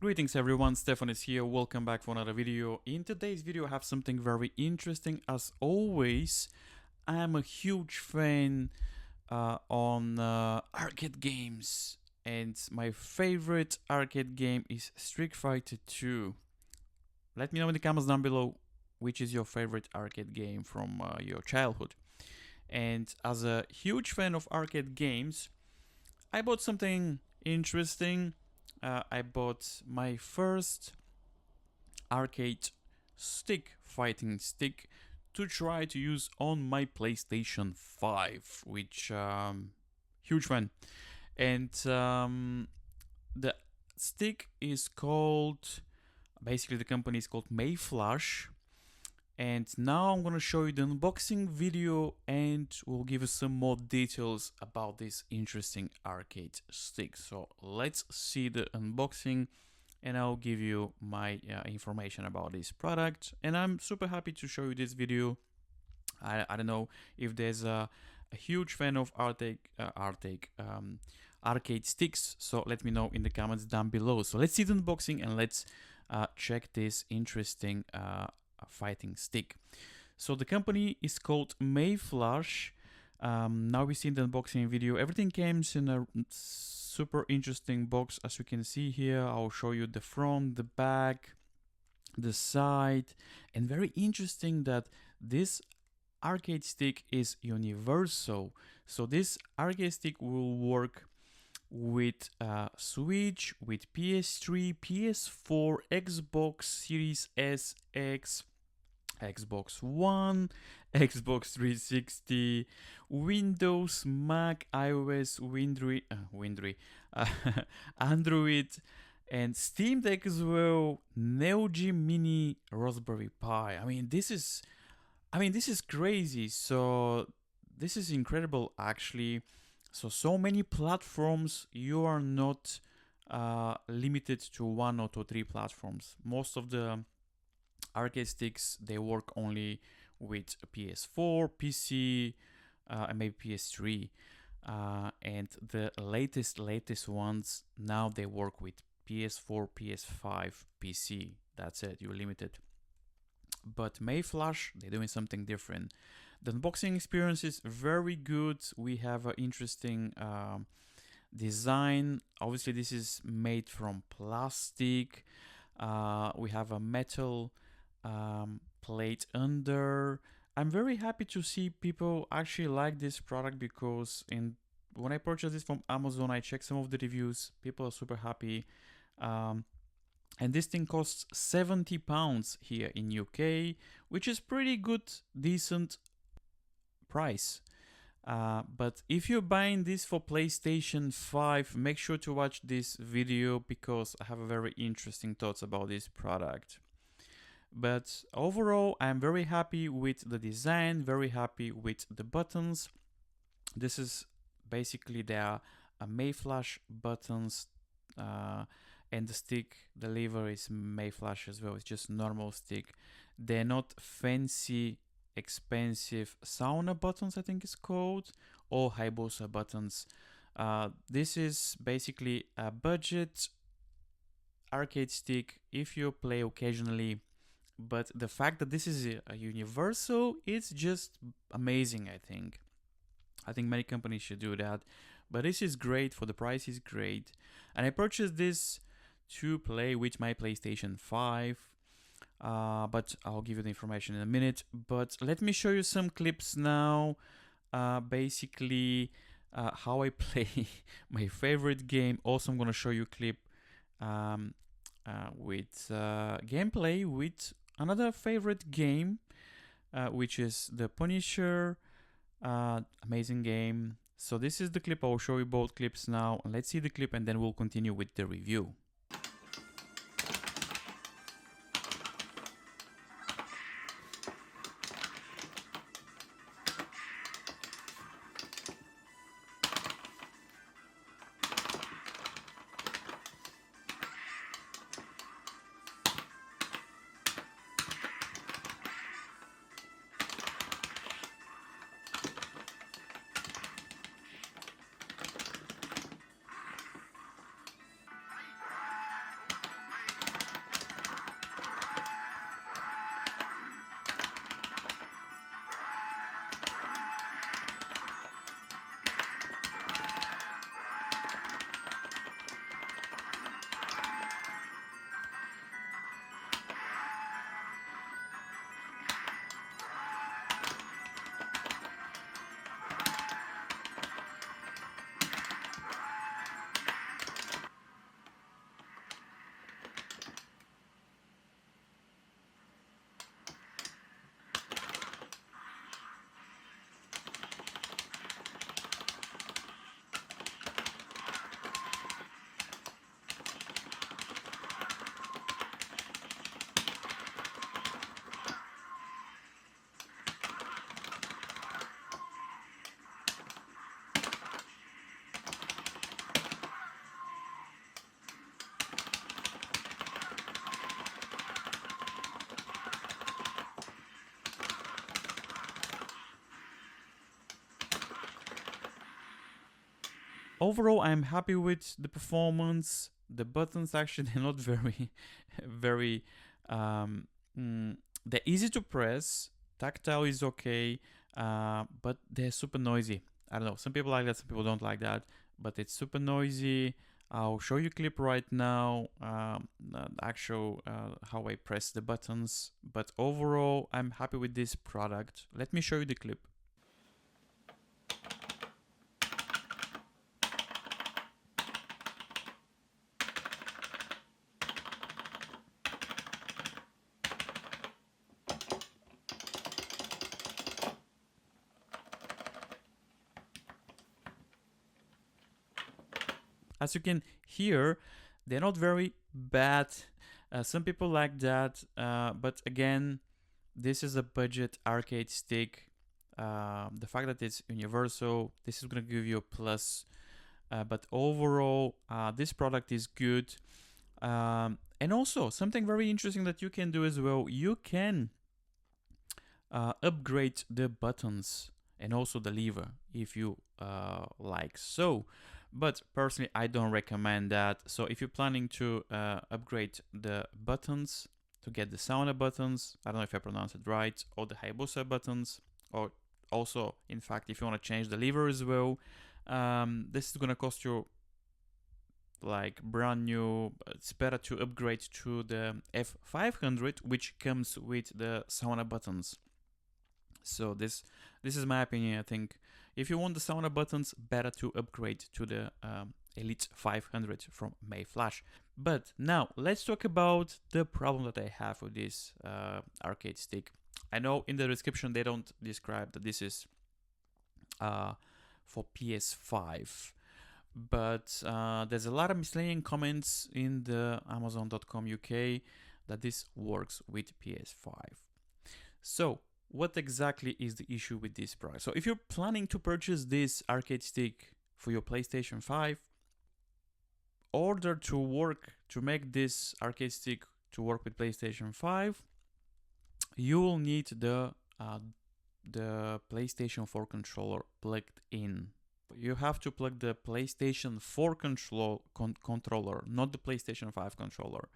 Greetings everyone, Stefan is here, welcome back for another video. In today's video I have something very interesting. As always, I am a huge fan on arcade games, and my favorite arcade game is Street Fighter 2. Let me know in the comments down below which is your favorite arcade game from your childhood. And as a huge fan of arcade games, I bought something interesting. I bought my first arcade fighting stick, to try to use on my PlayStation 5, which huge fan. And the stick is called, basically the company is called Mayflash. And now I'm gonna show you the unboxing video and we'll give you some more details about this interesting arcade stick. So let's see the unboxing and I'll give you my information about this product. And I'm super happy to show you this video. I don't know if there's a huge fan of arcade sticks, so let me know in the comments down below. So let's see the unboxing and let's check this interesting fighting stick. So the company is called Mayflash. Now we see in the unboxing video, everything comes in a super interesting box, as you can see here. I'll show you the front, the back, the side, and very interesting that this arcade stick is universal. So this arcade stick will work with Switch, with PS3, PS4, Xbox Series S, X, Xbox One, Xbox 360, Windows, Mac, iOS, Android, and Steam Deck as well, Neo Geo Mini, Raspberry Pi. This is crazy. So this is incredible actually. So many platforms. You are not limited to one or two, three platforms. Most of the arcade sticks, they work only with PS4, PC, and maybe PS3. And the latest ones, now they work with PS4, PS5, PC. That's it, you're limited. But Mayflash, they're doing something different. The unboxing experience is very good. We have an interesting design. Obviously, this is made from plastic. We have a metal plate under. I'm very happy to see people actually like this product, because when I purchased this from Amazon, I checked some of the reviews. People are super happy. And this thing costs £70 here in UK, which is pretty good, decent price. But if you're buying this for PlayStation 5, make sure to watch this video, because I have a very interesting thoughts about this product. But overall, I'm very happy with the design, very happy with the buttons. This is basically their Mayflash buttons, and the stick, the lever is Mayflash as well. It's just normal stick. They're not fancy, expensive sauna buttons, I think it's called, or Hayabusa buttons. This is basically a budget arcade stick if you play occasionally. But the fact that this is a universal, it's just amazing, I think. I think many companies should do that. But this is great, for the price is great. And I purchased this to play with my PlayStation 5. But I'll give you the information in a minute. But let me show you some clips now. Basically, how I play my favorite game. Also, I'm going to show you a clip with gameplay with another favorite game, which is the Punisher. Amazing game. So this is the clip. I'll show you both clips now. Let's see the clip and then we'll continue with the review. Overall, I'm happy with the performance. The buttons actually they're not very, very. Um, mm, they're easy to press. Tactile is okay, but they're super noisy. I don't know. Some people like that. Some people don't like that. But it's super noisy. I'll show you a clip right now. The actual how I press the buttons. But overall, I'm happy with this product. Let me show you the clip. As you can hear, they're not very bad. Some people like that, but again, this is a budget arcade stick. The fact that it's universal, this is gonna give you a plus. But overall, this product is good. And also, something very interesting that you can do as well, you can upgrade the buttons and also the lever if you like so. But personally, I don't recommend that. So if you're planning to upgrade the buttons to get the sauna buttons, I don't know if I pronounced it right, or the Hayabusa buttons, or also, in fact, if you want to change the lever as well, this is gonna cost you like brand new. It's better to upgrade to the F300, which comes with the sauna buttons. So this is my opinion. I think if you want the sauna buttons, better to upgrade to the Elite 500 from Mayflash. But now let's talk about the problem that I have with this arcade stick. I know in the description they don't describe that this is for PS5, but there's a lot of misleading comments in the Amazon.com UK that this works with PS5. So what exactly is the issue with this product? So if you're planning to purchase this arcade stick for your PlayStation 5, order to work to make this arcade stick to work with PlayStation 5, you will need the PlayStation 4 controller plugged in. You have to plug the PlayStation 4 controller, not the PlayStation 5 controller,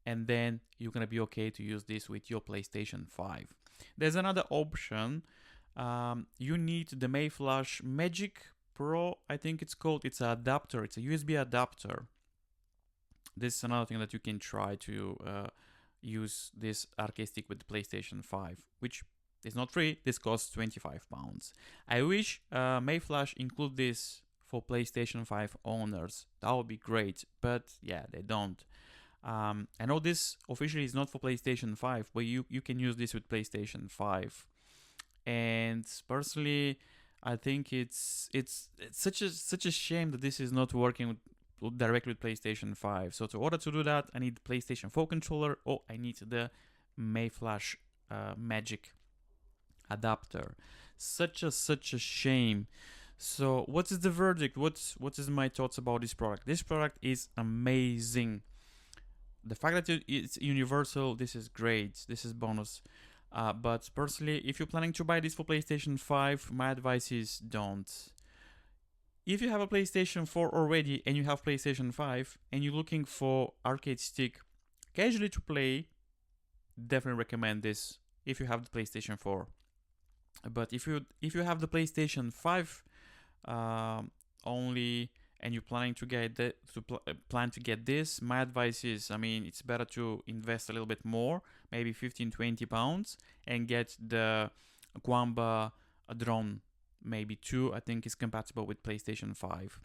and then you're gonna be okay to use this with your PlayStation 5. There's another option. You need the Mayflash Magic Pro, I think it's called. It's an adapter. It's a USB adapter. This is another thing that you can try to use this arcade stick with the PlayStation 5, which is not free. This costs £25. I wish Mayflash include this for PlayStation 5 owners. That would be great, but yeah, they don't. I know this officially is not for PlayStation 5, but you can use this with PlayStation 5. And personally, I think it's such a shame that this is not working directly with PlayStation 5. So to order to do that, I need the PlayStation 4 controller, or I need the Mayflash Magic adapter. Such a shame. So what is the verdict? What is my thoughts about this product? This product is amazing. The fact that it's universal, this is great. This is bonus. But personally, if you're planning to buy this for PlayStation 5, my advice is don't. If you have a PlayStation 4 already and you have PlayStation 5 and you're looking for arcade stick casually to play, definitely recommend this if you have the PlayStation 4. But if you have the PlayStation 5 only, and you're planning to get plan to get this, my advice is, I mean, it's better to invest a little bit more, maybe 15-20 pounds, and get the Guamba drone, maybe 2. I think is compatible with PlayStation 5.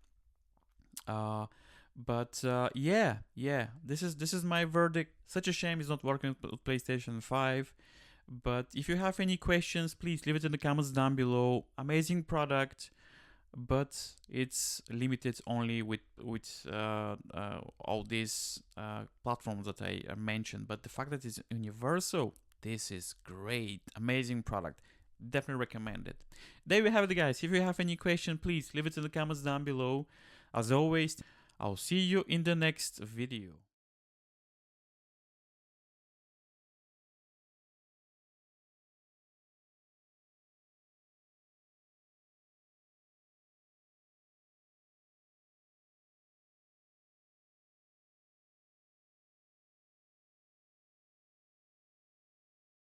Yeah, this is my verdict. Such a shame it's not working with PlayStation 5. But if you have any questions, please leave it in the comments down below. Amazing product, but it's limited only with all these platforms that I mentioned. But the fact that it's universal, this is great. Amazing product. Definitely recommend it. There we have it, guys. If you have any question, please leave it in the comments down below. As always, I'll see you in the next video.